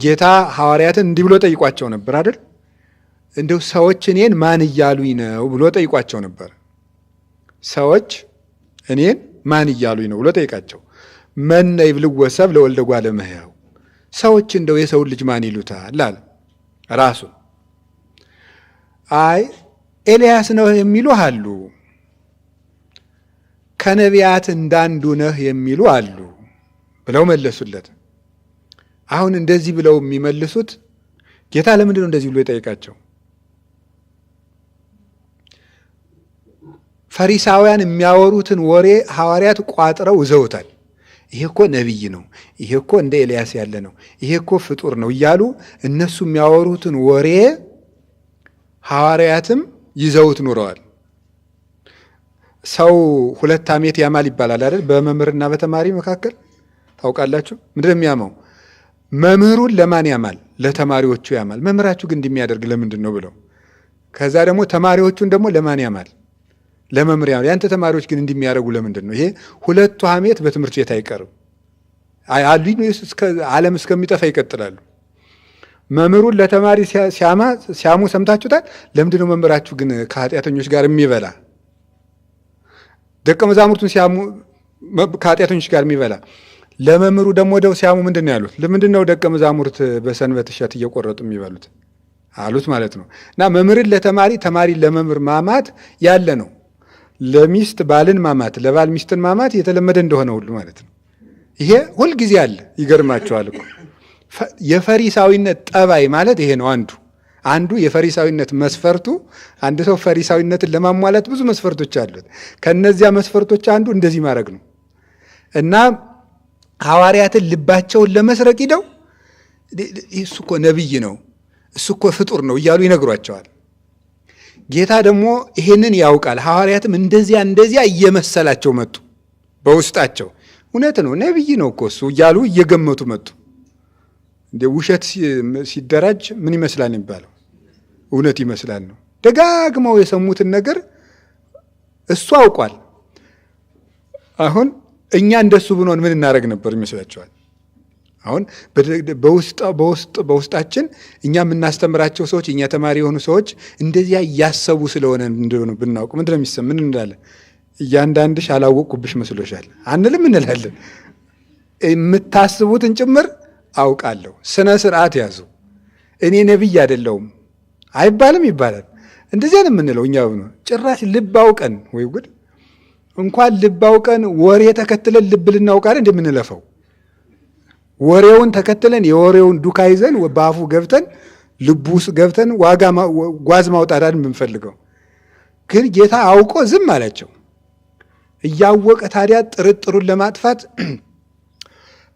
ጌታ ሐዋርያትን እንዲህ ብሎ ጠይቋቸው ነበር አይደል? እንደው ሰዎች እኔን ማን እያሉኝ ነው ብሎ ጠይቋቸው ነበር። ሰዎች እኔን ማን እያሉኝ ነው ብሎ ጠይቃቸው። መነ ይብልዎ ሰብእ ለወልደ እጓለ እመሕያው፣ ሰዎች እንደው የሰው ልጅ ማን ይሉታል አለ ራሱን። አይ ኤልያስ ነው የሚሉ አሉ፣ ከነቢያት እንዳንዱ ነህ የሚሉ አሉ ብለው መለሱለት። አሁን እንደዚህ ብለው የሚመልሱት ጌታ ለምንድን ነው እንደዚህ ብሎ የጠየቃቸው? ፈሪሳውያን የሚያወሩትን ወሬ ሐዋርያት ቋጥረው ይዘውታል። ይሄ እኮ ነቢይ ነው፣ ይሄ እኮ እንደ ኤልያስ ያለ ነው፣ ይሄ እኮ ፍጡር ነው እያሉ እነሱ የሚያወሩትን ወሬ ሐዋርያትም ይዘውት ኑረዋል። ሰው 2 ዓመት ያማል ይባላል አይደል? በመምህርና በተማሪ መካከል ታውቃላችሁ። ምንድን ነው የሚያማው? መምህሩን ለማን ያማል? ለተማሪዎቹ ያማል። መምህራችሁ ግን እንደሚያደርግ ለምንድን ነው ብለው። ከዛ ደግሞ ተማሪዎቹን ደግሞ ለማን ያማል? ለመምህር ያማል። ያንተ ተማሪዎች ግን እንደሚያደርጉ ለምንድን ነው? ይሄ 2 ዓመት በትምህርት ቤት አይቀርም አሉኝ። ዓለም እስከሚጠፋ ይቀጥላሉ። መምህሩን ለተማሪ ሲያሙ ሰምታችሁታል። ለምንድን ነው መምህራችሁ ግን ከኃጢአተኞች ጋር የሚበላ? ደቀ መዛሙርቱን ሲያሙ ከኃጢአተኞች ጋር የሚበላ ለመምህሩ ደግሞ ወደው ሲያሙ ምንድን ነው ያሉት? ለምንድን ነው ደቀ መዛሙርት በሰንበት እሸት እየቆረጡ የሚበሉት አሉት ማለት ነው። እና መምህርን ለተማሪ ተማሪ ለመምህር ማማት ያለ ነው። ለሚስት ባልን ማማት፣ ለባል ሚስትን ማማት የተለመደ እንደሆነ ሁሉ ማለት ነው። ይሄ ሁልጊዜ አለ። ይገርማቸዋል እኮ የፈሪሳዊነት ጠባይ ማለት ይሄ ነው። አንዱ የፈሪሳዊነት መስፈርቱ፣ አንድ ሰው ፈሪሳዊነትን ለማሟላት ብዙ መስፈርቶች አሉት። ከነዚያ መስፈርቶች አንዱ እንደዚህ ማድረግ ነው። እና ሐዋርያትን ልባቸውን ለመስረቅ ሂደው እሱ እኮ ነቢይ ነው፣ እሱ እኮ ፍጡር ነው እያሉ ይነግሯቸዋል። ጌታ ደግሞ ይሄንን ያውቃል። ሐዋርያትም እንደዚያ እየመሰላቸው መጡ። በውስጣቸው እውነት ነው ነቢይ ነው እኮ እሱ እያሉ እየገመቱ መጡ። እንደ ውሸት ሲደራጅ ምን ይመስላል የሚባለው? እውነት ይመስላል ነው። ደጋግመው የሰሙትን ነገር እሱ አውቋል። አሁን እኛ እንደሱ ብንሆን ምን እናደርግ ነበር ይመስላችኋል? አሁን በውስጣችን እኛ የምናስተምራቸው ሰዎች፣ እኛ ተማሪ የሆኑ ሰዎች እንደዚያ እያሰቡ ስለሆነ እንደሆነ ብናውቅ ምንድን ነው የሚሰማን? ምን እንላለን? እያንዳንድሽ አላወቅኩብሽ መስሎሻል አንልም? እንላለን። የምታስቡትን ጭምር አውቃለሁ። ስነ ስርዓት ያዙ። እኔ ነቢይ አይደለሁም አይባልም ይባላል። እንደዚያ ነው የምንለው እኛ። ጭራሽ ልብ አውቀን፣ ወይ ጉድ! እንኳን ልብ አውቀን ወሬ ተከትለን ልብ ልናውቃል እንደምንለፈው። ወሬውን ተከትለን የወሬውን ዱካ ይዘን በአፉ ገብተን ልቡ ውስጥ ገብተን ጓዝ ማውጣት የምንፈልገው። ግን ጌታ አውቆ ዝም አላቸው። እያወቀ ታዲያ ጥርጥሩን ለማጥፋት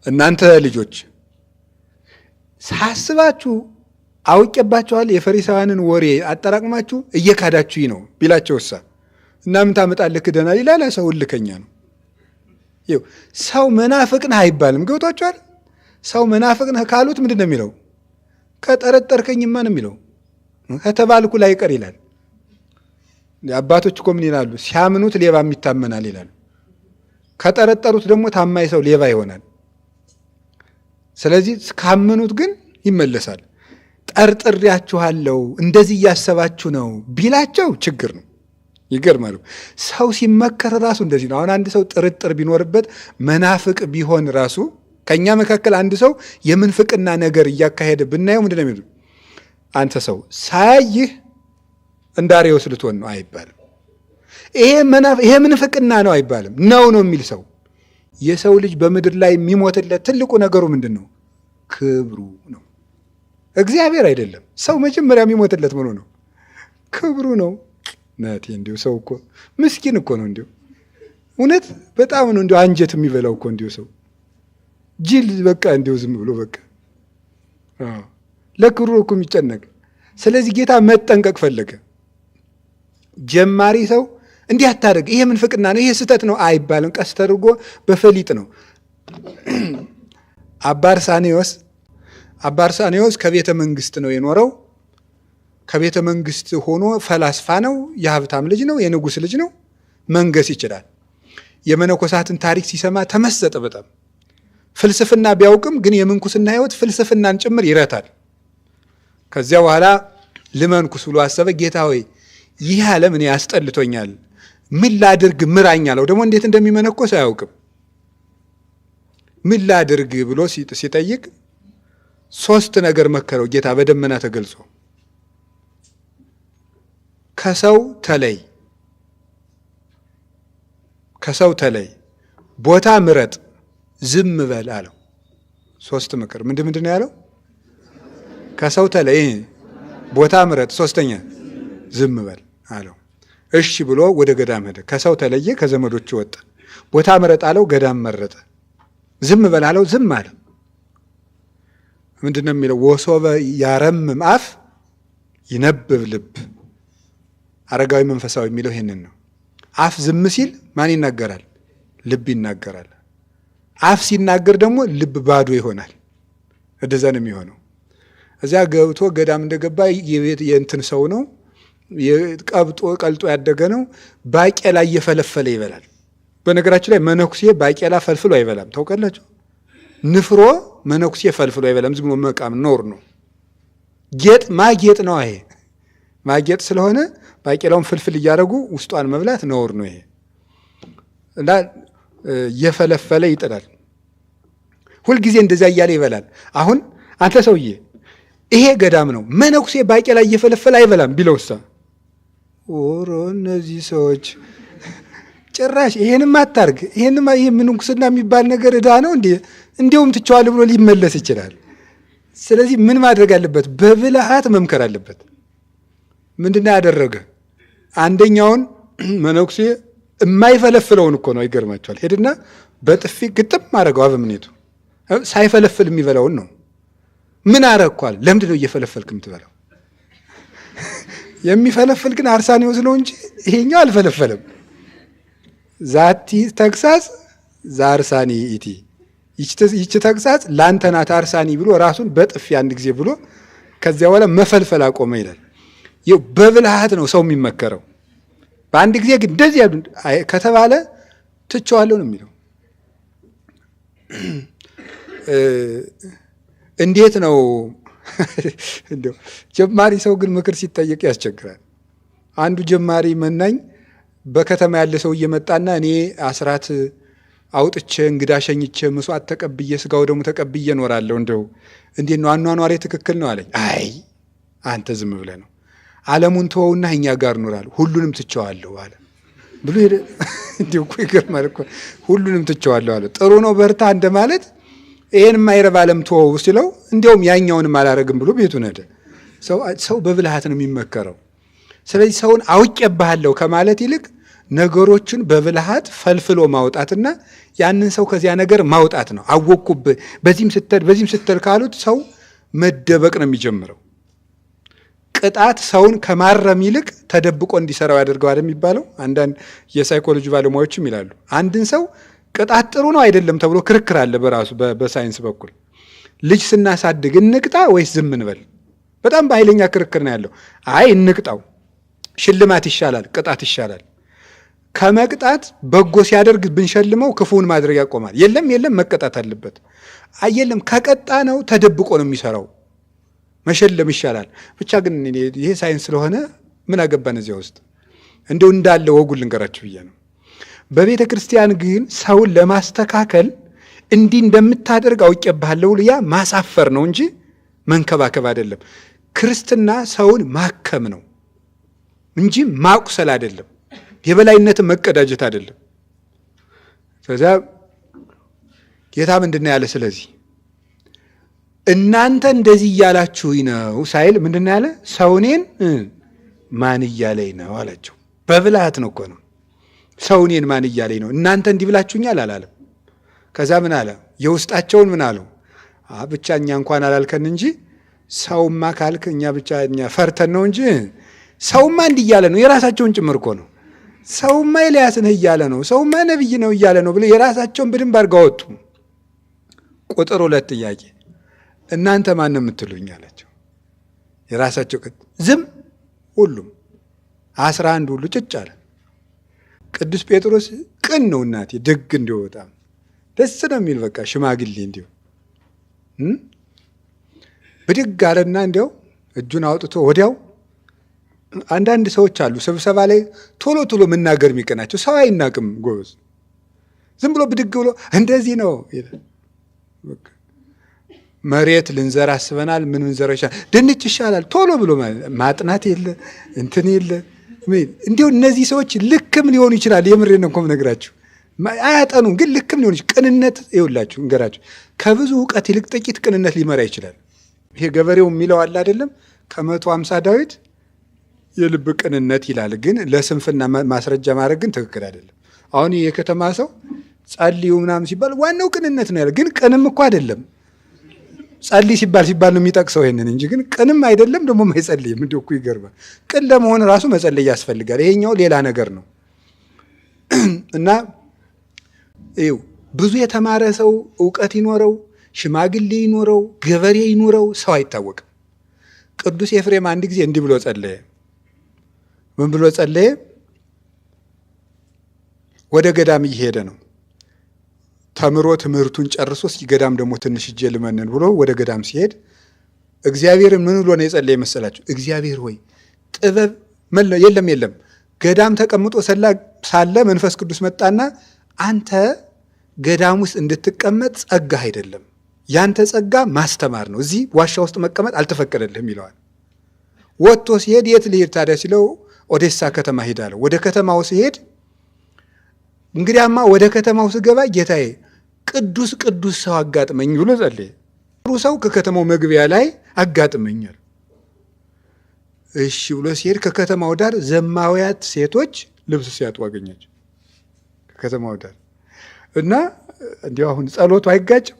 እናንተ ልጆች ሳስባችሁ አውቄባችኋል፣ የፈሪሳውያንን ወሬ አጠራቅማችሁ እየካዳችሁኝ ነው ቢላቸውሳ እና ምን ታመጣለህ ክደናል ይላል። ሰው እልከኛ ነው። ይኸው ሰው መናፍቅ ነህ አይባልም። ገብቷችኋል? ሰው መናፍቅ ነህ ካሉት ምንድን ነው የሚለው? ከጠረጠርከኝማ ነው የሚለው። ከተባልኩ ላይ ቀር ይላል። አባቶች እኮ ምን ይላሉ? ሲያምኑት ሌባም ይታመናል ይላሉ። ከጠረጠሩት ደግሞ ታማኝ ሰው ሌባ ይሆናል። ስለዚህ ካመኑት ግን ይመለሳል። ጠርጥሬያችኋለሁ እንደዚህ እያሰባችሁ ነው ቢላቸው ችግር ነው። ይገርማሉ። ሰው ሲመከር ራሱ እንደዚህ ነው። አሁን አንድ ሰው ጥርጥር ቢኖርበት መናፍቅ ቢሆን ራሱ ከእኛ መካከል አንድ ሰው የምንፍቅና ነገር እያካሄደ ብናየው ምንድን ነው የሚሉት? አንተ ሰው ሳያይህ እንደ አርዮስ ልትሆን ነው አይባልም። ይሄ ምንፍቅና ነው አይባልም። ነው የሚል ሰው። የሰው ልጅ በምድር ላይ የሚሞትለት ትልቁ ነገሩ ምንድን ነው? ክብሩ ነው። እግዚአብሔር አይደለም። ሰው መጀመሪያ የሚሞትለት ምኑ ነው? ክብሩ ነው። ናቴ እንዲሁ ሰው እኮ ምስኪን እኮ ነው። እንዲሁ እውነት በጣም ነው እንዲሁ አንጀት የሚበላው እኮ እንዲሁ ሰው ጅል በቃ እንዲሁ ዝም ብሎ በቃ ለክብሩ እኮ የሚጨነቅ። ስለዚህ ጌታ መጠንቀቅ ፈለገ። ጀማሪ ሰው እንዲህ አታደርግ፣ ይሄ ምንፍቅና ነው፣ ይሄ ስህተት ነው አይባልም። ቀስ ተደርጎ በፈሊጥ ነው። አባ አርሳኔዎስ ከቤተ መንግስት ነው የኖረው። ከቤተ መንግስት ሆኖ ፈላስፋ ነው። የሀብታም ልጅ ነው። የንጉሥ ልጅ ነው። መንገስ ይችላል። የመነኮሳትን ታሪክ ሲሰማ ተመሰጠ በጣም። ፍልስፍና ቢያውቅም ግን የምንኩስና ሕይወት ፍልስፍናን ጭምር ይረታል። ከዚያ በኋላ ልመንኩስ ብሎ አሰበ። ጌታ ሆይ ይህ ዓለም እኔ ያስጠልቶኛል፣ ምን ላድርግ ምራኝ አለው። ደግሞ እንዴት እንደሚመነኮስ አያውቅም። ምን ላድርግ ብሎ ሲጠይቅ 3 ነገር መከረው ጌታ በደመና ተገልጾ። ከሰው ተለይ፣ ከሰው ተለይ፣ ቦታ ምረጥ፣ ዝም በል አለው። 3 ምክር ምንድን ነው ያለው? ከሰው ተለይ፣ ቦታ ምረጥ፣ 3ኛ ዝም በል አለው። እሺ ብሎ ወደ ገዳም ሄደ። ከሰው ተለየ፣ ከዘመዶቹ ወጣ። ቦታ ምረጥ አለው፣ ገዳም መረጠ። ዝም በል አለው፣ ዝም አለ። ምንድን ነው የሚለው? ወሶበ ያረምም አፍ ይነብብ ልብ። አረጋዊ መንፈሳዊ የሚለው ይሄንን ነው። አፍ ዝም ሲል ማን ይናገራል? ልብ ይናገራል። አፍ ሲናገር ደግሞ ልብ ባዶ ይሆናል። እንደዛ ነው የሚሆነው። እዚያ ገብቶ ገዳም እንደገባ የእንትን ሰው ነው፣ ቀልጦ ያደገ ነው። ባቄላ እየፈለፈለ ይበላል። በነገራችን ላይ መነኩሴ ባቄላ ፈልፍሎ አይበላም። ታውቃላችሁ? ንፍሮ መነኩሴ ፈልፍሎ አይበላም። ዝም ብሎ መቃም ኖር ነው። ማጌጥ ነው። ይሄ ማጌጥ ስለሆነ ባቄላውን ፍልፍል እያደረጉ ውስጧን መብላት ነውር ነው። ይሄ እና እየፈለፈለ ይጥላል። ሁልጊዜ እንደዚያ እያለ ይበላል። አሁን አንተ ሰውዬ ይሄ ገዳም ነው፣ መነኩሴ ባቄላ እየፈለፈለ አይበላም ቢለውሳ፣ ኦሮ እነዚህ ሰዎች ጭራሽ ይሄንም አታርግ፣ ይሄንም ይሄ ምንኩስና የሚባል ነገር ዕዳ ነው እንዲሁም ትቸዋለህ ብሎ ሊመለስ ይችላል። ስለዚህ ምን ማድረግ አለበት? በብልሃት መምከር አለበት። ምንድነው ያደረገ? አንደኛውን መነኩሴ የማይፈለፍለውን እኮ ነው። ይገርማቸዋል። ሄድና በጥፊ ግጥም አደረገው። አበምኔቱ ሳይፈለፍል የሚበላውን ነው። ምን አረኳል? ለምንድን ነው እየፈለፈልክ የምትበላው? የሚፈለፍል ግን አርሳኒዎስ ነው እንጂ ይሄኛው አልፈለፈለም። ዛቲ ተግሳጽ ዛርሳኒ ኢቲ፣ ይቺ ተግሳጽ ላንተ ናት አርሳኒ ብሎ ራሱን በጥፊ አንድ ጊዜ ብሎ ከዚያ በኋላ መፈልፈል አቆመ ይላል። በብልሃት ነው ሰው የሚመከረው። በአንድ ጊዜ ግን እንደዚህ ያሉ ከተባለ ትቸዋለሁ ነው የሚለው። እንዴት ነው እንደው ጀማሪ ሰው ግን ምክር ሲጠየቅ ያስቸግራል። አንዱ ጀማሪ መናኝ በከተማ ያለ ሰው እየመጣና እኔ አስራት አውጥቼ እንግዳ ሸኝቼ መስዋዕት ተቀብዬ ስጋው ደግሞ ተቀብዬ እኖራለሁ፣ እንደው እንዴት ነው አኗኗሬ ትክክል ነው አለኝ። አይ አንተ ዝም ብለህ ነው፣ ዓለሙን ተወውና እኛ ጋር እኖራለሁ፣ ሁሉንም ትቸዋለሁ አለ ብሎ ሄደ። እንዲሁ እኮ ይገርማል እኮ ሁሉንም ትቸዋለሁ አለ። ጥሩ ነው በርታ እንደማለት። ይሄን የማይረባ ዓለም ተወው ሲለው እንዲያውም ያኛውንም አላረግም ብሎ ቤቱን ሄደ። ሰው በብልሃት ነው የሚመከረው። ስለዚህ ሰውን አውቄብሃለሁ ከማለት ይልቅ ነገሮችን በብልሃት ፈልፍሎ ማውጣትና ያንን ሰው ከዚያ ነገር ማውጣት ነው። አወቅኩብህ በዚህም ስትል ካሉት ሰው መደበቅ ነው የሚጀምረው። ቅጣት ሰውን ከማረም ይልቅ ተደብቆ እንዲሰራው ያደርገዋል የሚባለው አንዳንድ የሳይኮሎጂ ባለሙያዎችም ይላሉ። አንድን ሰው ቅጣት ጥሩ ነው አይደለም ተብሎ ክርክር አለ በራሱ በሳይንስ በኩል። ልጅ ስናሳድግ እንቅጣ ወይስ ዝም እንበል? በጣም በኃይለኛ ክርክር ነው ያለው። አይ እንቅጣው፣ ሽልማት ይሻላል፣ ቅጣት ይሻላል። ከመቅጣት በጎ ሲያደርግ ብንሸልመው ክፉውን ማድረግ ያቆማል። የለም መቀጣት አለበት። አየለም ከቀጣ ነው ተደብቆ ነው የሚሰራው፣ መሸለም ይሻላል። ብቻ ግን ይሄ ሳይንስ ስለሆነ ምን አገባን እዚያ ውስጥ። እንደው እንዳለ ወጉን ልንገራችሁ ብዬ ነው። በቤተ ክርስቲያን ግን ሰውን ለማስተካከል እንዲህ እንደምታደርግ አውቄብሃለሁ ያ ማሳፈር ነው እንጂ መንከባከብ አይደለም። ክርስትና ሰውን ማከም ነው እንጂ ማቁሰል አይደለም። የበላይነትን መቀዳጀት አይደለም። ስለዚህ ጌታ ምንድነው ያለ? ስለዚህ እናንተ እንደዚህ እያላችሁኝ ነው ሳይል ምንድነው ያለ? ሰውኔን ማን እያለኝ ነው አላቸው። በብልሃት ነው እኮ ነው። ሰውኔን ማን እያለኝ ነው? እናንተ እንዲህ ብላችሁኛል አላለም። ከዛ ምን አለ? የውስጣቸውን ምን አለው? ብቻ እኛ እንኳን አላልከን እንጂ ሰውማ ካልክ እኛ ብቻ እኛ ፈርተን ነው እንጂ ሰውማ እንዲህ እያለ ነው። የራሳቸውን ጭምር እኮ ነው። ሰውማ ኤልያስ ነህ እያለ ነው፣ ሰውማ ነብይ ነው እያለ ነው ብለው የራሳቸውን በደንብ አድርገው አወጡ። ቁጥር 2 ጥያቄ እናንተ ማን ነው የምትሉኝ አላቸው። የራሳቸው ዝም ሁሉም 11 ሁሉ ጭጭ አለ። ቅዱስ ጴጥሮስ ቅን ነው እናቴ፣ ደግ እንዲሁ በጣም ደስ ነው የሚል በቃ ሽማግሌ እንዲሁ ብድግ አለና እንዲያው እጁን አውጥቶ ወዲያው አንዳንድ ሰዎች አሉ ስብሰባ ላይ ቶሎ ቶሎ መናገር የሚቀናቸው። ሰው አይናቅም ጎበዝ። ዝም ብሎ ብድግ ብሎ እንደዚህ ነው ይላል። መሬት ልንዘራ አስበናል። ምን እንዘራ ይሻላል? ድንች ይሻላል። ቶሎ ብሎ ማጥናት የለ እንትን የለ። እንዲሁ እነዚህ ሰዎች ልክም ሊሆኑ ይችላል። የምሬን ነው እኮ የምነግራችሁ። አያጠኑም ግን ልክም ሊሆኑ ይችላል። ቅንነት ይኸውላችሁ እንገራችሁ፣ ከብዙ እውቀት ይልቅ ጥቂት ቅንነት ሊመራ ይችላል። ይሄ ገበሬው የሚለው አለ አይደለም? ከ150 ዳዊት የልብ ቅንነት ይላል። ግን ለስንፍና ማስረጃ ማድረግ ግን ትክክል አይደለም። አሁን የከተማ ሰው ጸልዩ ምናምን ሲባል ዋናው ቅንነት ነው ያለ። ግን ቅንም እኮ አይደለም። ጸልይ ሲባል ነው የሚጠቅሰው ይሄንን እንጂ ግን ቅንም አይደለም፣ ደግሞ አይጸልይም። እንደው እኮ ይገርማል። ቅን ለመሆን ራሱ መጸለይ ያስፈልጋል። ይሄኛው ሌላ ነገር ነው። እና ይኸው ብዙ የተማረ ሰው እውቀት ይኖረው፣ ሽማግሌ ይኖረው፣ ገበሬ ይኖረው ሰው አይታወቅም። ቅዱስ ኤፍሬም አንድ ጊዜ እንዲህ ብሎ ጸለየ። ምን ብሎ ጸለየ? ወደ ገዳም እየሄደ ነው። ተምሮ ትምህርቱን ጨርሶ እስኪ ገዳም ደግሞ ትንሽ እጄ ልመንን ብሎ ወደ ገዳም ሲሄድ እግዚአብሔርን ምን ብሎ ነው የጸለየ መሰላችሁ? እግዚአብሔር ሆይ ጥበብ የለም ገዳም ተቀምጦ ሳለ መንፈስ ቅዱስ መጣና አንተ ገዳም ውስጥ እንድትቀመጥ ጸጋህ አይደለም፣ ያንተ ጸጋ ማስተማር ነው፣ እዚህ ዋሻ ውስጥ መቀመጥ አልተፈቀደልህም ይለዋል። ወጥቶ ሲሄድ የት ልሄድ ታዲያ ሲለው ኦዴሳ ከተማ ሄዳለሁ። ወደ ከተማው ሲሄድ እንግዲያማ ወደ ከተማው ስገባ ጌታዬ ቅዱስ ቅዱስ ሰው አጋጥመኝ ብሎ ጸለየ። ጥሩ ሰው ከከተማው መግቢያ ላይ አጋጥመኛል። እሺ ብሎ ሲሄድ ከከተማው ዳር ዘማውያት ሴቶች ልብስ ሲያጡ አገኛቸው። ከከተማው ዳር እና እንዲያው አሁን ጸሎቱ አይጋጭም?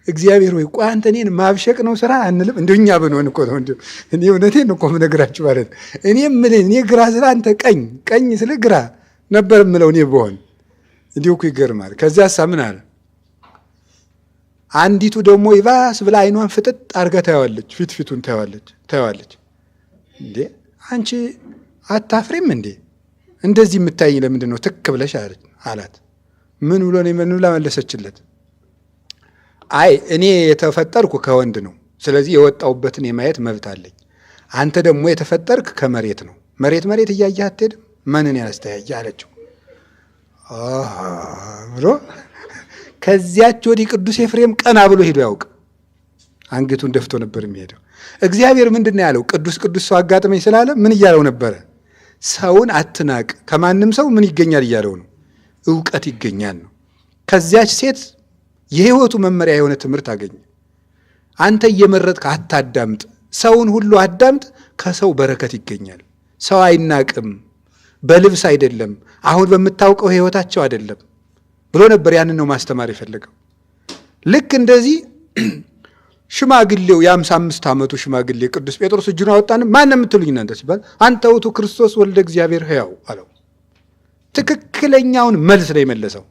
እግዚአብሔር ወይ ቆይ አንተ እኔን ማብሸቅ ነው ስራ አንልም? እንደው እኛ ብንሆን እኮ ነው። እንደው እኔ እውነቴን እኮ የምነግራችሁ ማለት እኔ ግራ ስለ አንተ ቀኝ ስለ ግራ ነበር የምለው እኔ ብሆን። እንዲሁ እኮ ይገርማል። ከዚያሳ ምን አለ? አንዲቱ ደግሞ ይባስ ብላ አይኗን ፍጥጥ አድርጋ ታየዋለች፣ ፊቱን ታየዋለች። እንዴ አንቺ አታፍሪም እንዴ? እንደዚህ የምታይኝ ለምንድን ነው ትክ ብለሽ አላት። ምን ብሎ ነው? ምን ብላ መለሰችለት? አይ እኔ የተፈጠርኩ ከወንድ ነው፣ ስለዚህ የወጣሁበትን የማየት መብት አለኝ። አንተ ደግሞ የተፈጠርክ ከመሬት ነው፣ መሬት እያየህ አትሄድም? ማንን ያስተያየ አለችው ብሎ ከዚያች ወዲህ ቅዱስ ኤፍሬም ቀና ብሎ ሄዶ ያውቅ አንገቱን ደፍቶ ነበር የሚሄደው። እግዚአብሔር ምንድን ነው ያለው? ቅዱስ ሰው አጋጥመኝ ስላለ ምን እያለው ነበረ? ሰውን አትናቅ፣ ከማንም ሰው ምን ይገኛል እያለው ነው? እውቀት ይገኛል ነው። ከዚያች ሴት የህይወቱ መመሪያ የሆነ ትምህርት አገኘ። አንተ እየመረጥክ አታዳምጥ፣ ሰውን ሁሉ አዳምጥ፣ ከሰው በረከት ይገኛል። ሰው አይናቅም፣ በልብስ አይደለም፣ አሁን በምታውቀው ህይወታቸው አይደለም ብሎ ነበር። ያንን ነው ማስተማር የፈለገው። ልክ እንደዚህ ሽማግሌው የ55 ዓመቱ ሽማግሌ ቅዱስ ጴጥሮስ እጁን አወጣን። ማን የምትሉኝ እናንተ ሲባል አንተ ውእቱ ክርስቶስ ወልደ እግዚአብሔር ሕያው አለው። ትክክለኛውን መልስ ነው የመለሰው።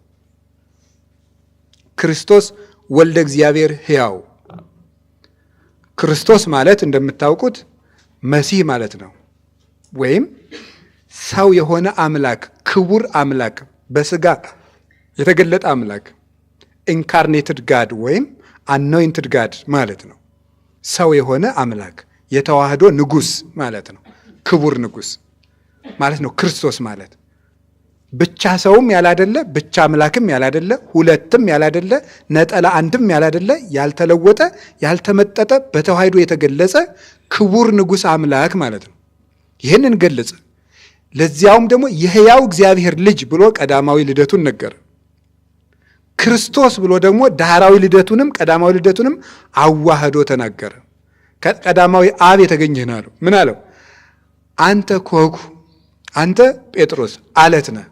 ክርስቶስ ወልደ እግዚአብሔር ሕያው። ክርስቶስ ማለት እንደምታውቁት መሲህ ማለት ነው፣ ወይም ሰው የሆነ አምላክ፣ ክቡር አምላክ፣ በስጋ የተገለጠ አምላክ፣ ኢንካርኔትድ ጋድ ወይም አኖይንትድ ጋድ ማለት ነው። ሰው የሆነ አምላክ፣ የተዋህዶ ንጉሥ ማለት ነው። ክቡር ንጉሥ ማለት ነው ክርስቶስ ማለት። ብቻ ሰውም ያላደለ፣ ብቻ አምላክም ያላደለ፣ ሁለትም ያላደለ፣ ነጠላ አንድም ያላደለ፣ ያልተለወጠ፣ ያልተመጠጠ፣ በተዋህዶ የተገለጸ ክቡር ንጉሥ አምላክ ማለት ነው። ይህንን ገለጸ። ለዚያውም ደግሞ የሕያው እግዚአብሔር ልጅ ብሎ ቀዳማዊ ልደቱን ነገረ። ክርስቶስ ብሎ ደግሞ ዳህራዊ ልደቱንም ቀዳማዊ ልደቱንም አዋህዶ ተናገረ። ከቀዳማዊ አብ የተገኘህ አለው። ምን አለው? አንተ ኮኩ፣ አንተ ጴጥሮስ አለት ነህ፣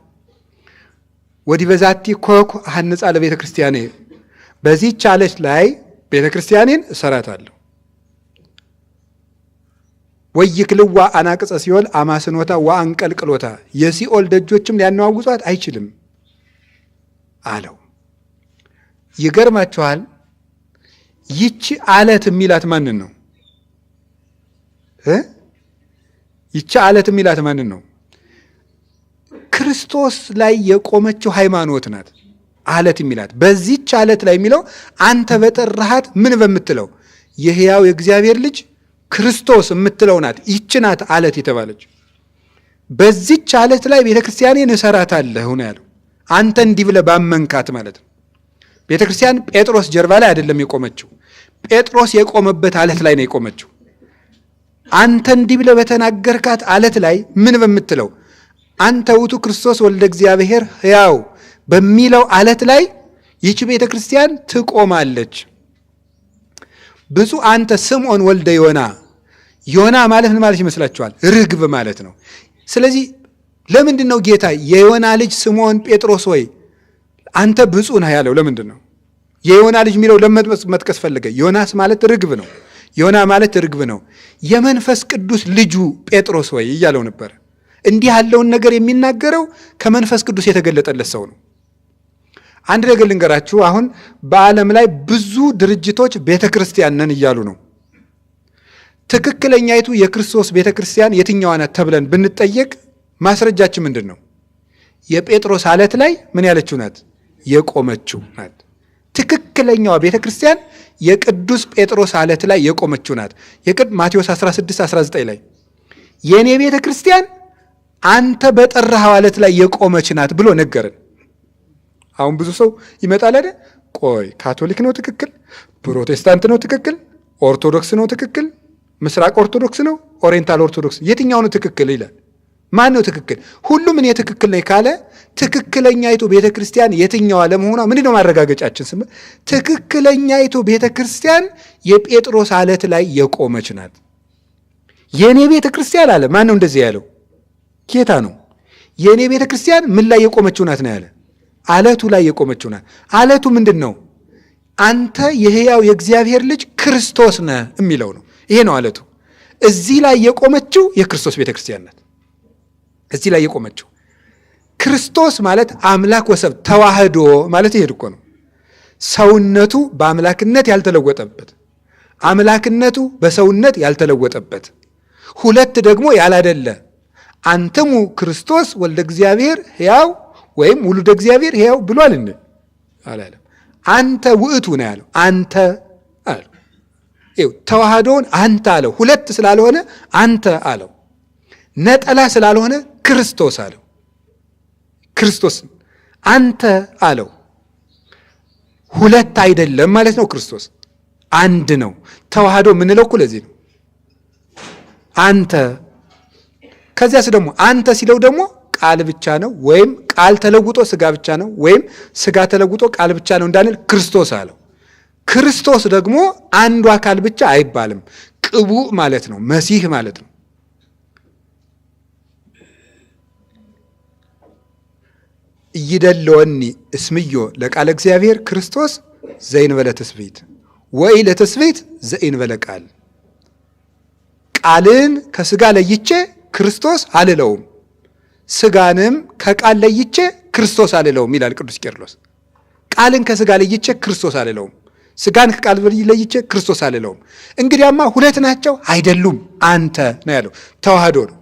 ወዲህ በዛቲ ኮኩ አሐንጻ ለቤተ ክርስቲያኔ፣ በዚህች አለት ላይ ቤተ ክርስቲያኔን እሰራታለሁ። ወይክልዋ አናቅጸ ሲኦል አማስኖታ ወአንቀልቅሎታ፣ የሲኦል ደጆችም ሊያነዋውጧት አይችልም አለው። ይገርማችኋል። ይቺ አለት የሚላት ማንን ነው? ይቺ አለት የሚላት ማንን ነው? ክርስቶስ ላይ የቆመችው ሃይማኖት ናት። አለት የሚላት በዚህች አለት ላይ የሚለው አንተ በጠራሃት ምን በምትለው የሕያው የእግዚአብሔር ልጅ ክርስቶስ የምትለው ናት። ይህች ናት አለት የተባለች። በዚህች አለት ላይ ቤተክርስቲያኔን እሰራታለሁ ነው ያለው። አንተ እንዲህ ብለህ ባመንካት ማለት ነው። ቤተክርስቲያን ጴጥሮስ ጀርባ ላይ አይደለም የቆመችው። ጴጥሮስ የቆመበት አለት ላይ ነው የቆመችው። አንተ እንዲህ ብለህ በተናገርካት አለት ላይ ምን በምትለው አንተ ውእቱ ክርስቶስ ወልደ እግዚአብሔር ሕያው በሚለው አለት ላይ ይህች ቤተክርስቲያን ትቆማለች። ብፁዕ አንተ ስምዖን ወልደ ዮና። ዮና ማለት ምን ማለት ይመስላችኋል? ርግብ ማለት ነው። ስለዚህ ለምንድን ነው ጌታ የዮና ልጅ ስምዖን ጴጥሮስ ወይ አንተ ብፁዕ ነህ ያለው? ለምንድን ነው የዮና ልጅ የሚለው ለመጥቀስ ፈለገ? ዮናስ ማለት ርግብ ነው። ዮና ማለት ርግብ ነው። የመንፈስ ቅዱስ ልጁ ጴጥሮስ ወይ እያለው ነበር። እንዲህ ያለውን ነገር የሚናገረው ከመንፈስ ቅዱስ የተገለጠለት ሰው ነው። አንድ ነገር ልንገራችሁ። አሁን በዓለም ላይ ብዙ ድርጅቶች ቤተክርስቲያን ነን እያሉ ነው። ትክክለኛይቱ የክርስቶስ ቤተክርስቲያን የትኛዋ ናት ተብለን ብንጠየቅ ማስረጃችን ምንድን ነው? የጴጥሮስ አለት ላይ ምን ያለችው ናት? የቆመችው ናት። ትክክለኛዋ ቤተክርስቲያን የቅዱስ ጴጥሮስ አለት ላይ የቆመችው ናት። ማቴዎስ 16:19 ላይ የእኔ ቤተክርስቲያን አንተ በጠራኸው አለት ላይ የቆመች ናት ብሎ ነገረን። አሁን ብዙ ሰው ይመጣል አይደል? ቆይ ካቶሊክ ነው ትክክል? ፕሮቴስታንት ነው ትክክል? ኦርቶዶክስ ነው ትክክል? ምስራቅ ኦርቶዶክስ ነው? ኦሪየንታል ኦርቶዶክስ የትኛው ነው ትክክል ይላል። ማን ነው ትክክል? ሁሉም እኔ ትክክል ነኝ ካለ ትክክለኛይቱ ቤተክርስቲያን የትኛዋ ለመሆኗ ምንድነው ማረጋገጫችን? ስም ትክክለኛይቱ ቤተክርስቲያን የጴጥሮስ አለት ላይ የቆመች ናት። የኔ ቤተክርስቲያን አለ። ማን ነው እንደዚህ ያለው? ጌታ ነው። የኔ ቤተክርስቲያን ምን ላይ የቆመችው ናት ነው ያለ? አለቱ ላይ የቆመችው ናት። አለቱ ምንድን ነው? አንተ የሕያው የእግዚአብሔር ልጅ ክርስቶስ ነህ የሚለው ነው። ይሄ ነው አለቱ። እዚህ ላይ የቆመችው የክርስቶስ ቤተክርስቲያን ናት። እዚህ ላይ የቆመችው ክርስቶስ ማለት አምላክ ወሰብ ተዋህዶ ማለት ይሄ እኮ ነው። ሰውነቱ በአምላክነት ያልተለወጠበት፣ አምላክነቱ በሰውነት ያልተለወጠበት፣ ሁለት ደግሞ ያላደለ አንተሙ ክርስቶስ ወልደ እግዚአብሔር ሕያው ወይም ውሉደ እግዚአብሔር ሕያው ብሏል እንዴ? አላለም። አንተ ውእቱ ነው ያለው። አንተ አለው። ይኸው ተዋህዶውን አንተ አለው። ሁለት ስላልሆነ አንተ አለው። ነጠላ ስላልሆነ ክርስቶስ አለው። ክርስቶስ አንተ አለው። ሁለት አይደለም ማለት ነው። ክርስቶስ አንድ ነው። ተዋህዶ የምንለው እኮ ለዚህ ነው። አንተ ከዚያስ ደግሞ አንተ ሲለው ደግሞ ቃል ብቻ ነው፣ ወይም ቃል ተለውጦ ስጋ ብቻ ነው፣ ወይም ስጋ ተለውጦ ቃል ብቻ ነው እንዳንል ክርስቶስ አለው። ክርስቶስ ደግሞ አንዱ አካል ብቻ አይባልም። ቅቡዕ ማለት ነው። መሲህ ማለት ነው። እይደለወኒ እስምዮ ለቃለ እግዚአብሔር ክርስቶስ ዘእንበለ ትስብእት ወይ ለትስብእት ዘእንበለ ቃል። ቃልን ከስጋ ለይቼ ክርስቶስ አልለውም፣ ስጋንም ከቃል ለይቼ ክርስቶስ አልለውም ይላል ቅዱስ ቄርሎስ። ቃልን ከስጋ ለይቼ ክርስቶስ አልለውም፣ ስጋን ከቃል ለይቼ ክርስቶስ አልለውም። እንግዲያማ ሁለት ናቸው አይደሉም፣ አንተ ነው ያለው። ተዋህዶ ነው።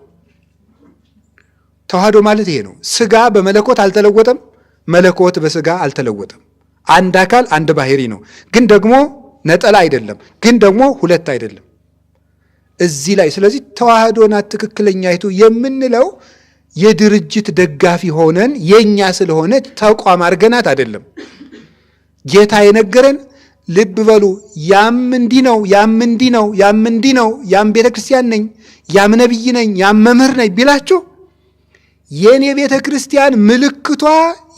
ተዋህዶ ማለት ይሄ ነው። ስጋ በመለኮት አልተለወጠም፣ መለኮት በስጋ አልተለወጠም። አንድ አካል አንድ ባህሪ ነው። ግን ደግሞ ነጠላ አይደለም፣ ግን ደግሞ ሁለት አይደለም። እዚህ ላይ ስለዚህ ተዋህዶ ናት ትክክለኛይቱ የምንለው የድርጅት ደጋፊ ሆነን የኛ ስለሆነ ተቋም አድርገናት አይደለም። ጌታ የነገረን ልብ በሉ፣ ያም እንዲህ ነው፣ ያም እንዲህ ነው፣ ያም እንዲህ ነው፣ ያም ቤተክርስቲያን ነኝ፣ ያም ነቢይ ነኝ፣ ያም መምህር ነኝ ቢላችሁ የኔ ቤተ ክርስቲያን ምልክቷ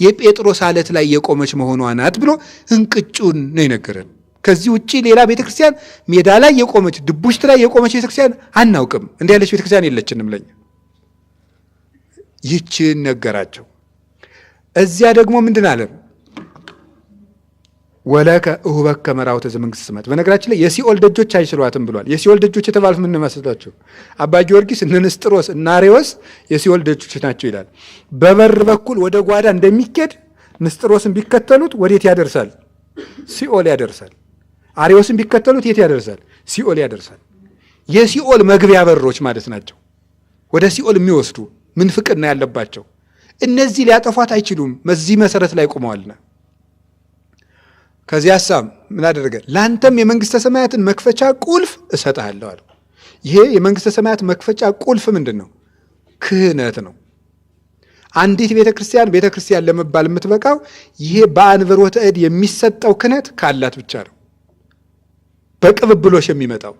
የጴጥሮስ አለት ላይ የቆመች መሆኗ ናት ብሎ እንቅጩን ነው የነገረን። ከዚህ ውጪ ሌላ ቤተ ክርስቲያን ሜዳ ላይ የቆመች ድቡሽት ላይ የቆመች ቤተ ክርስቲያን አናውቅም። እንዲህ ያለች ቤተ ክርስቲያን የለችንም ለኛ። ይህችን ነገራቸው። እዚያ ደግሞ ምንድን አለ? ወለከ እሁበከ መራውተ ዘመንግሥተ ሰማያት። በነገራችን ላይ የሲኦል ደጆች አይችሏትም ብሏል። የሲኦል ደጆች የተባሉት ምን መስላችሁ? አባ ጊዮርጊስ እነ ንስጥሮስ እና አርዮስ የሲኦል ደጆች ናቸው ይላል። በበር በኩል ወደ ጓዳ እንደሚኬድ ንስጥሮስን ቢከተሉት ወዴት ያደርሳል? ሲኦል ያደርሳል። አርዮስን ቢከተሉት የት ያደርሳል? ሲኦል ያደርሳል። የሲኦል መግቢያ በሮች ማለት ናቸው። ወደ ሲኦል የሚወስዱ ምንፍቅና ያለባቸው እነዚህ ሊያጠፏት አይችሉም። በዚህ መሰረት ላይ ቆመዋልና ከዚያሳ ምን አደረገ? ለአንተም የመንግስተ ሰማያትን መክፈቻ ቁልፍ እሰጥሃለሁ አለው። ይሄ የመንግስተ ሰማያት መክፈቻ ቁልፍ ምንድን ነው? ክህነት ነው። አንዲት ቤተ ክርስቲያን ለመባል የምትበቃው ይሄ በአንብሮተ እድ የሚሰጠው ክህነት ካላት ብቻ ነው። በቅብብሎሽ የሚመጣው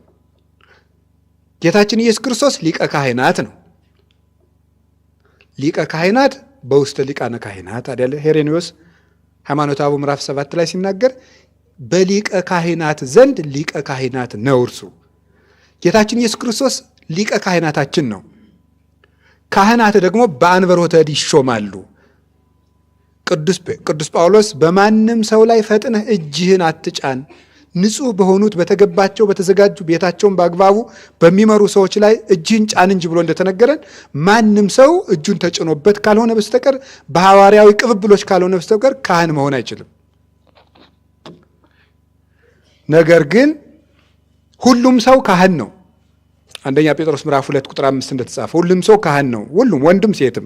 ጌታችን ኢየሱስ ክርስቶስ ሊቀ ካህናት ነው። ሊቀ ካህናት በውስተ ሊቃነ ካህናት አይደለ? ሄሬኔዎስ ሃይማኖተ አበው ምዕራፍ 7 ላይ ሲናገር በሊቀ ካህናት ዘንድ ሊቀ ካህናት ነው እርሱ። ጌታችን ኢየሱስ ክርስቶስ ሊቀ ካህናታችን ነው። ካህናት ደግሞ በአንብሮተ እድ ይሾማሉ። ቅዱስ ጳውሎስ በማንም ሰው ላይ ፈጥነህ እጅህን አትጫን፣ ንጹሕ በሆኑት በተገባቸው በተዘጋጁ ቤታቸውን በአግባቡ በሚመሩ ሰዎች ላይ እጅህን ጫን እንጂ ብሎ እንደተነገረን ማንም ሰው እጁን ተጭኖበት ካልሆነ በስተቀር በሐዋርያዊ ቅብብሎች ካልሆነ በስተቀር ካህን መሆን አይችልም። ነገር ግን ሁሉም ሰው ካህን ነው። አንደኛ ጴጥሮስ ምዕራፍ 2 ቁጥር 5 እንደተጻፈ ሁሉም ሰው ካህን ነው፣ ሁሉም ወንድም ሴትም።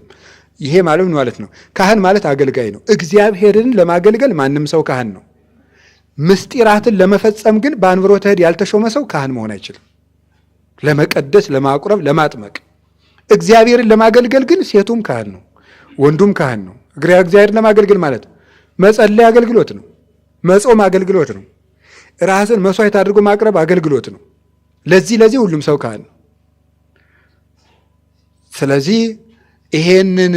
ይሄ ማለት ነው ካህን ማለት አገልጋይ ነው። እግዚአብሔርን ለማገልገል ማንም ሰው ካህን ነው። ምስጢራትን ለመፈጸም ግን በአንብሮተ እድ ያልተሾመ ሰው ካህን መሆን አይችልም። ለመቀደስ፣ ለማቁረብ፣ ለማጥመቅ። እግዚአብሔርን ለማገልገል ግን ሴቱም ካህን ነው፣ ወንዱም ካህን ነው። እግዚአብሔርን ለማገልገል ማለት መጸለይ አገልግሎት ነው፣ መጾም አገልግሎት ነው፣ ራስን መስዋዕት አድርጎ ማቅረብ አገልግሎት ነው። ለዚህ ሁሉም ሰው ካህን ነው። ስለዚህ ይሄንን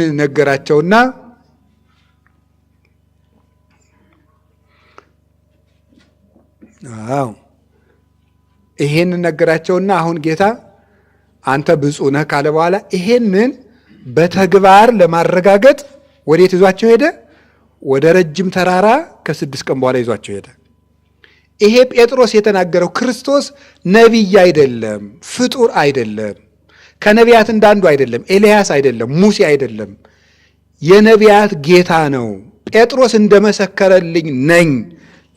ነገራቸውና አሁን ጌታ አንተ ብፁዕ ነህ ካለ በኋላ ይሄንን በተግባር ለማረጋገጥ ወዴት ይዟቸው ሄደ? ወደ ረጅም ተራራ ከ6 ቀን በኋላ ይዟቸው ሄደ። ይሄ ጴጥሮስ የተናገረው ክርስቶስ ነቢይ አይደለም፣ ፍጡር አይደለም፣ ከነቢያት እንዳንዱ አይደለም፣ ኤልያስ አይደለም፣ ሙሴ አይደለም፣ የነቢያት ጌታ ነው። ጴጥሮስ እንደመሰከረልኝ ነኝ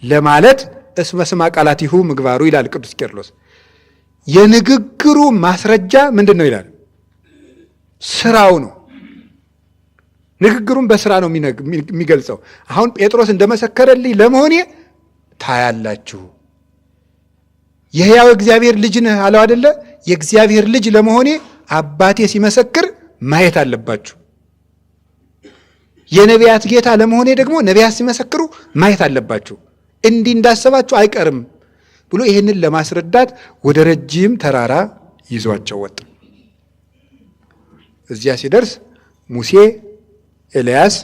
ለማለት እስመ ስማ ቃላቲሁ ምግባሩ ይላል ቅዱስ ቄርሎስ። የንግግሩ ማስረጃ ምንድን ነው ይላል? ስራው ነው። ንግግሩን በስራ ነው የሚገልጸው። አሁን ጴጥሮስ እንደመሰከረልኝ ለመሆኔ ታያላችሁ። የሕያው እግዚአብሔር ልጅ ነህ አለው አይደለ? የእግዚአብሔር ልጅ ለመሆኔ አባቴ ሲመሰክር ማየት አለባችሁ። የነቢያት ጌታ ለመሆኔ ደግሞ ነቢያት ሲመሰክሩ ማየት አለባችሁ። እንዲህ እንዳሰባችሁ አይቀርም ብሎ ይህንን ለማስረዳት ወደ ረጅም ተራራ ይዟቸው ወጣ። እዚያ ሲደርስ ሙሴ፣ ኤልያስ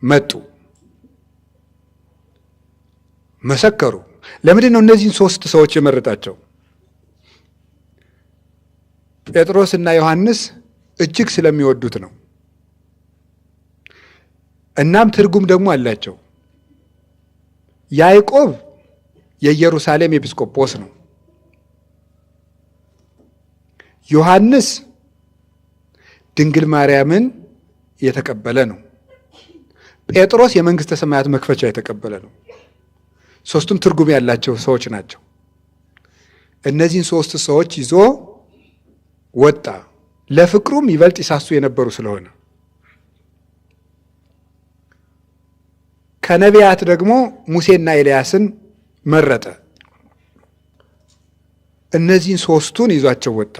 መጡ፣ መሰከሩ። ለምንድን ነው እነዚህን 3 ሰዎች የመረጣቸው? ጴጥሮስ እና ዮሐንስ እጅግ ስለሚወዱት ነው። እናም ትርጉም ደግሞ አላቸው። ያዕቆብ የኢየሩሳሌም ኤጲስቆጶስ ነው። ዮሐንስ ድንግል ማርያምን የተቀበለ ነው። ጴጥሮስ የመንግስተ ሰማያት መክፈቻ የተቀበለ ነው። 3ቱም ትርጉም ያላቸው ሰዎች ናቸው። እነዚህን 3 ሰዎች ይዞ ወጣ። ለፍቅሩም ይበልጥ ይሳሱ የነበሩ ስለሆነ ከነቢያት ደግሞ ሙሴና ኤልያስን መረጠ። እነዚህን 3ቱን ይዟቸው ወጣ።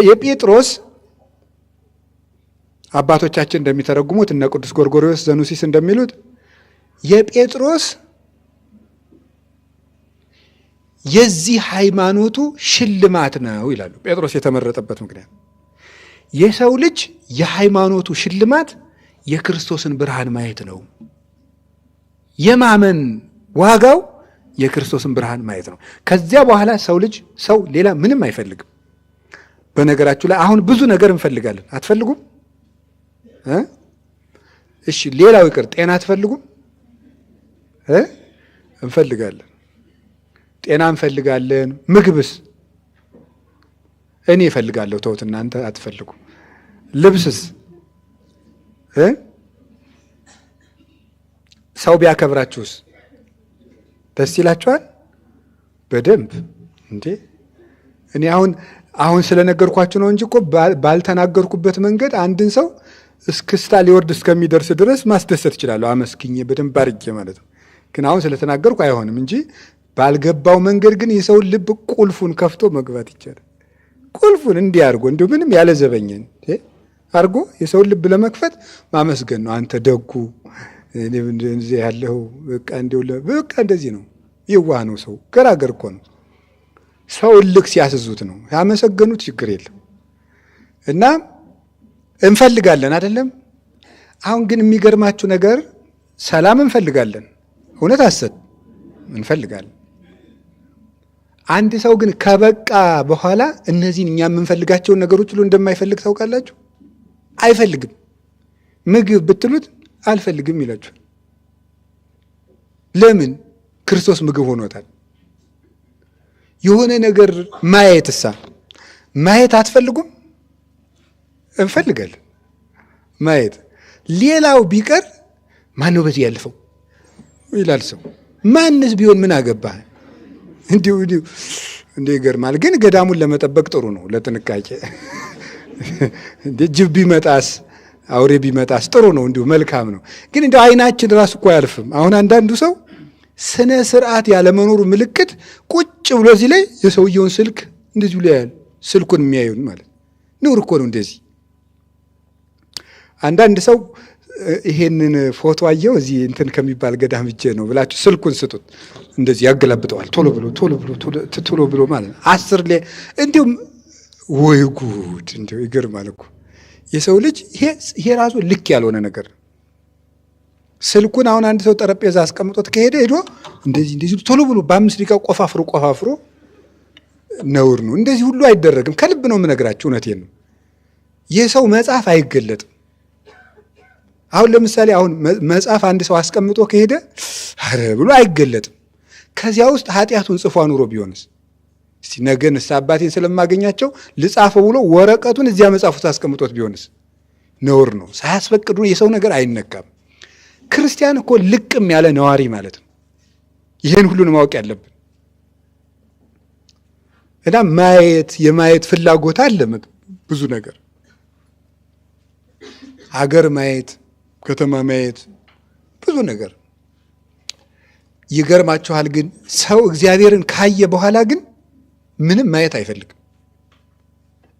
የጴጥሮስ አባቶቻችን እንደሚተረጉሙት እነ ቅዱስ ጎርጎርዮስ ዘኑሲስ እንደሚሉት የጴጥሮስ የዚህ ሃይማኖቱ ሽልማት ነው ይላሉ። ጴጥሮስ የተመረጠበት ምክንያት የሰው ልጅ የሃይማኖቱ ሽልማት የክርስቶስን ብርሃን ማየት ነው። የማመን ዋጋው የክርስቶስን ብርሃን ማየት ነው። ከዚያ በኋላ ሰው ሌላ ምንም አይፈልግም። በነገራችሁ ላይ አሁን ብዙ ነገር እንፈልጋለን። አትፈልጉም? እሺ ሌላው ይቅር፣ ጤና አትፈልጉም? እንፈልጋለን። ጤና እንፈልጋለን። ምግብስ? እኔ እፈልጋለሁ። ተውት፣ እናንተ አትፈልጉም። ልብስስ? ሰው ቢያከብራችሁስ ደስ ይላችኋል? በደንብ እንዴ! እኔ አሁን ስለነገርኳችሁ ነው እንጂ እኮ ባልተናገርኩበት መንገድ አንድን ሰው እስክስታ ሊወርድ እስከሚደርስ ድረስ ማስደሰት እችላለሁ። አመስግኜ በደንብ አድርጌ ማለት ነው። ግን አሁን ስለተናገርኩ አይሆንም እንጂ ባልገባው መንገድ ግን የሰውን ልብ ቁልፉን ከፍቶ መግባት ይቻላል። ቁልፉን እንዲህ አድርጎ እንዲሁ ምንም ያለዘበኝን አድርጎ የሰውን ልብ ለመክፈት ማመስገን ነው። አንተ ደጉ እንደዚህ ያለው በቃ እንደዚህ ነው። የዋህ ነው ሰው። ገራገር እኮ ነው ሰው። ልክ ሲያስዙት ነው ያመሰገኑት፣ ችግር የለም እና እንፈልጋለን አይደለም። አሁን ግን የሚገርማችሁ ነገር ሰላም እንፈልጋለን፣ እውነት ሐሰት እንፈልጋለን። አንድ ሰው ግን ከበቃ በኋላ እነዚህን እኛ የምንፈልጋቸውን ነገሮች ሁሉ እንደማይፈልግ ታውቃላችሁ። አይፈልግም። ምግብ ብትሉት አልፈልግም ይላችኋል። ለምን? ክርስቶስ ምግብ ሆኖታል። የሆነ ነገር ማየት አትፈልጉም? እንፈልጋለን ማየት። ሌላው ቢቀር ማን ነው በዚህ ያለፈው ይላል ሰው። ማንስ ቢሆን ምን አገባህ? እንዲሁ ይገርማል። ግን ገዳሙን ለመጠበቅ ጥሩ ነው፣ ለጥንቃቄ ጅብ ቢመጣስ አውሬ ቢመጣስ ጥሩ ነው፣ እንዲሁ መልካም ነው። ግን እንዲሁ አይናችን ራሱ እኮ አያልፍም። አሁን አንዳንዱ ሰው ስነ ስርዓት ያለመኖሩ ምልክት ቁጭ ብሎ እዚህ ላይ የሰውየውን ስልክ እንደዚሁ ላይ ያለ ስልኩን የሚያዩን ማለት ነውር እኮ ነው። እንደዚህ አንዳንድ ሰው ይሄንን ፎቶ አየው እዚህ እንትን ከሚባል ገዳም እጄ ነው ብላችሁ ስልኩን ስጡት፣ እንደዚህ ያገላብጠዋል ቶሎ ብሎ ማለት ነው። 10 ላይ እንዲሁም ወይ ጉድ! እንዲሁ ይገርማል እኮ የሰው ልጅ። ይሄ ራሱ ልክ ያልሆነ ነገር ነው። ስልኩን አሁን አንድ ሰው ጠረጴዛ አስቀምጦት ከሄደ ሄዶ እንደዚህ ቶሎ ብሎ በ5 ደቂቃ ቆፋፍሮ ነውር ነው። እንደዚህ ሁሉ አይደረግም። ከልብ ነው የምነግራችሁ፣ እውነቴን ነው። የሰው መጽሐፍ አይገለጥም። አሁን ለምሳሌ መጽሐፍ አንድ ሰው አስቀምጦ ከሄደ አረ ብሎ አይገለጥም። ከዚያ ውስጥ ኃጢአቱን ጽፎ አኑሮ ቢሆንስ? እስቲ ነገ ንስሐ አባቴን ስለማገኛቸው ልጻፈው ብሎ ወረቀቱን እዚያ መጽሐፍ ውስጥ አስቀምጦት ቢሆንስ? ነውር ነው። ሳያስፈቅዱ የሰው ነገር አይነካም። ክርስቲያን እኮ ልቅም ያለ ነዋሪ ማለት ነው። ይሄን ሁሉን ማወቅ ያለብን እና የማየት ፍላጎት አለ። ብዙ ነገር ሀገር ማየት፣ ከተማ ማየት፣ ብዙ ነገር ይገርማችኋል። ግን ሰው እግዚአብሔርን ካየ በኋላ ግን ምንም ማየት አይፈልግም።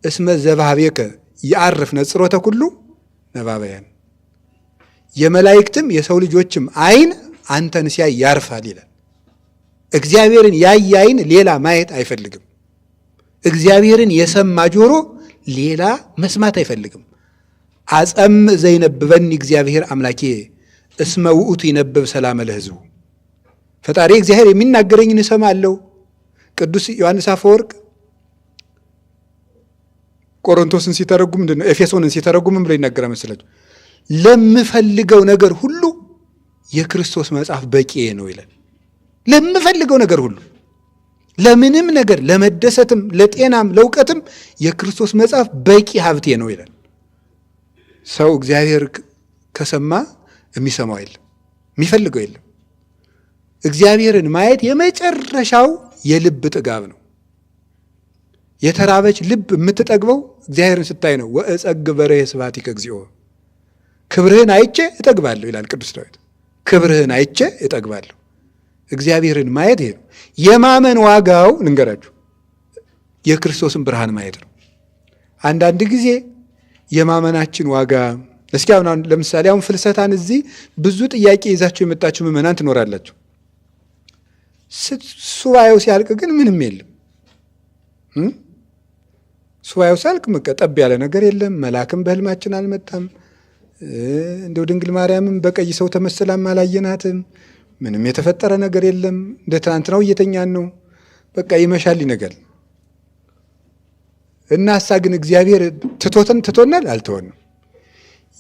እስመ ዘባቤከ ያርፍ ነጽሮተ ኩሉ ነባበያን፣ የመላእክትም የሰው ልጆችም አይን አንተን ሲያይ ያርፋል ይላል። እግዚአብሔርን ያየ አይን ሌላ ማየት አይፈልግም። እግዚአብሔርን የሰማ ጆሮ ሌላ መስማት አይፈልግም። አጸም ዘይነብበኒ እግዚአብሔር አምላኬ እስመ ውእቱ ይነብብ ሰላም ለሕዝቡ። ፈጣሪ እግዚአብሔር የሚናገረኝን እሰማለሁ። ቅዱስ ዮሐንስ አፈወርቅ ቆሮንቶስን ሲተረጉም ምንድነው ኤፌሶንን ሲተረጉም ብሎ ይናገራል መሰላችሁ? ለምፈልገው ነገር ሁሉ የክርስቶስ መጽሐፍ በቂ ነው ይላል። ለምፈልገው ነገር ሁሉ፣ ለምንም ነገር፣ ለመደሰትም፣ ለጤናም፣ ለእውቀትም የክርስቶስ መጽሐፍ በቂ ሀብቴ ነው ይላል። ሰው እግዚአብሔር ከሰማ የሚሰማው የለም፣ የሚፈልገው የለም። እግዚአብሔርን ማየት የመጨረሻው የልብ ጥጋብ ነው። የተራበች ልብ የምትጠግበው እግዚአብሔርን ስታይ ነው። ወእጸግብ በርኅ ስብሐቲከ እግዚኦ፣ ክብርህን አይቼ እጠግባለሁ ይላል ቅዱስ ዳዊት። ክብርህን አይቼ እጠግባለሁ። እግዚአብሔርን ማየት ይሄ ነው። የማመን ዋጋው ልንገራችሁ፣ የክርስቶስን ብርሃን ማየት ነው። አንዳንድ ጊዜ የማመናችን ዋጋ እስኪ አሁን ለምሳሌ አሁን ፍልሰታን እዚህ ብዙ ጥያቄ ይዛችሁ የመጣችሁ ምዕመናን ትኖራላችሁ። ሱባኤው ሲያልቅ ግን ምንም የለም። ሱባኤው ሲያልቅ ጠብ ያለ ነገር የለም። መልአክም በህልማችን አልመጣም። እንደው ድንግል ማርያምም በቀይ ሰው ተመስላም አላየናትም። ምንም የተፈጠረ ነገር የለም። እንደ ትናንትናው እየተኛን ነው። በቃ ይመሻል ይነጋል። እናሳ ግን እግዚአብሔር ትቶናል? አልተወንም።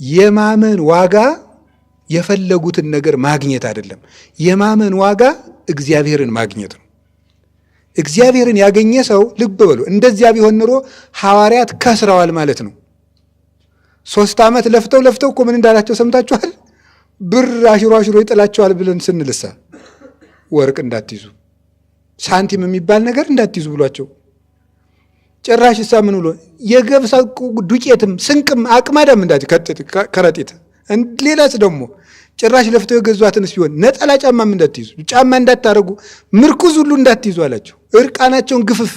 የማመን ዋጋ የፈለጉትን ነገር ማግኘት አይደለም። የማመን ዋጋ እግዚአብሔርን ማግኘት ነው። እግዚአብሔርን ያገኘ ሰው ልብ በሉ፣ እንደዚያ ቢሆን ኑሮ ሐዋርያት ከስረዋል ማለት ነው። 3 ዓመት ለፍተው እኮ ምን እንዳላቸው ሰምታችኋል? ብር አሽሮ ይጥላቸዋል ብለን ስንልሳ ወርቅ እንዳትይዙ፣ ሳንቲም የሚባል ነገር እንዳትይዙ ብሏቸው ጭራሽ እሳ ምን ብሎ የገብስ ዱቄትም ስንቅም አቅማዳም እንዳት ከረጢት ሌላስ ደግሞ ጭራሽ ለፍተው የገዟትንስ ቢሆን ነጠላ ጫማም እንዳትይዙ፣ ጫማ እንዳታረጉ፣ ምርኩዝ ሁሉ እንዳትይዙ አላቸው። እርቃናቸውን ግፍፍ።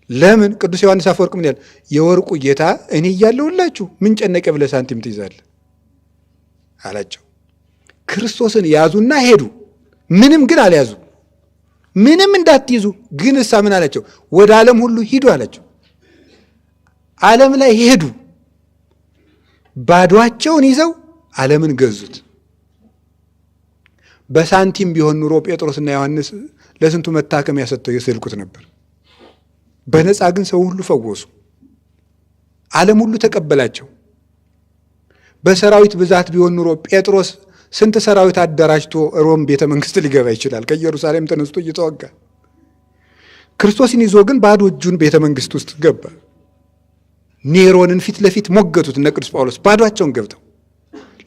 ለምን? ቅዱስ ዮሐንስ አፈወርቅ ምን ያለ የወርቁ ጌታ እኔ እያለሁላችሁ ምን ጨነቀ ብለህ ሳንቲም ትይዛለህ አላቸው። ክርስቶስን ያዙና ሄዱ። ምንም ግን አልያዙ። ምንም እንዳትይዙ ግን እሳ ምን አላቸው? ወደ ዓለም ሁሉ ሂዱ አላቸው። ዓለም ላይ ሄዱ። ባዷቸውን ይዘው ዓለምን ገዙት። በሳንቲም ቢሆን ኑሮ ጴጥሮስና ዮሐንስ ለስንቱ መታከሚያ ሰጥተው ይስልኩት ነበር። በነፃ ግን ሰው ሁሉ ፈወሱ። ዓለም ሁሉ ተቀበላቸው። በሰራዊት ብዛት ቢሆን ኑሮ ጴጥሮስ ስንት ሰራዊት አደራጅቶ ሮም ቤተ መንግስት ሊገባ ይችላል? ከኢየሩሳሌም ተነስቶ እየተዋጋ። ክርስቶስን ይዞ ግን ባዶ እጁን ቤተ መንግስት ውስጥ ገባ። ኔሮንን ፊት ለፊት ሞገቱት እነ ቅዱስ ጳውሎስ ባዷቸውን ገብተው።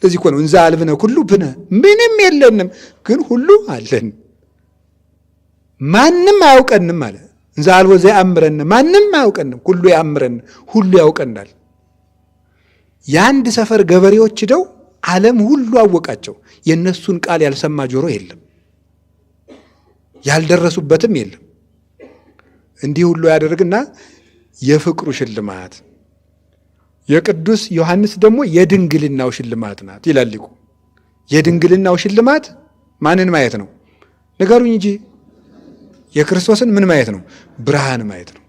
ለዚህ እኮ ነው እንዘ አልብነ ኩሉ ብነ፣ ምንም የለንም ግን ሁሉ አለን፣ ማንም አያውቀንም አለ። እንዘ አልቦ ዘየአምረነ፣ ማንም አያውቀንም፣ ሁሉ ያምረን፣ ሁሉ ያውቀናል። የአንድ ሰፈር ገበሬዎች ሂደው ዓለም ሁሉ አወቃቸው። የእነሱን ቃል ያልሰማ ጆሮ የለም፣ ያልደረሱበትም የለም። እንዲህ ሁሉ ያደርግና የፍቅሩ ሽልማት የቅዱስ ዮሐንስ ደግሞ የድንግልናው ሽልማት ናት ይላል ሊቁ። የድንግልናው ሽልማት ማንን ማየት ነው? ንገሩኝ እንጂ። የክርስቶስን ምን ማየት ነው? ብርሃን ማየት ነው።